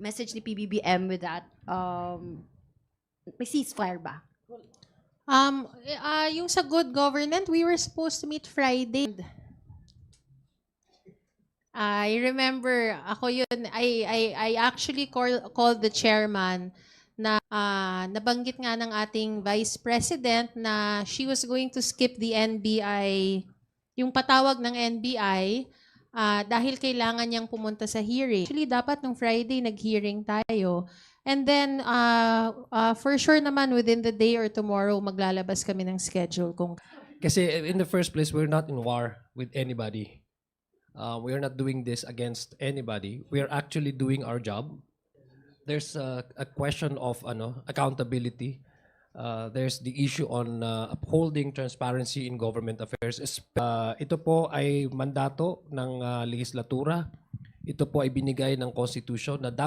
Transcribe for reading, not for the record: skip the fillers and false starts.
message ni PBBM with that? May ceasefire ba? Yung sa good governance, we were supposed to meet Friday. I remember ako yun, I actually called the chairman na nabanggit nga ng ating vice president na she was going to skip the NBI, yung patawag ng NBI, dahil kailangan niyang pumunta sa hearing. Actually, dapat nung Friday nag-hearing tayo. And then, for sure naman, within the day or tomorrow, maglalabas kami ng schedule. Kasi in the first place, we're not in war with anybody. We are not doing this against anybody. We are actually doing our job. There's a question of accountability. There's the issue on upholding transparency in government affairs. Ito po ay mandato ng legislatura. Ito po ay binigay ng Constitution na dapat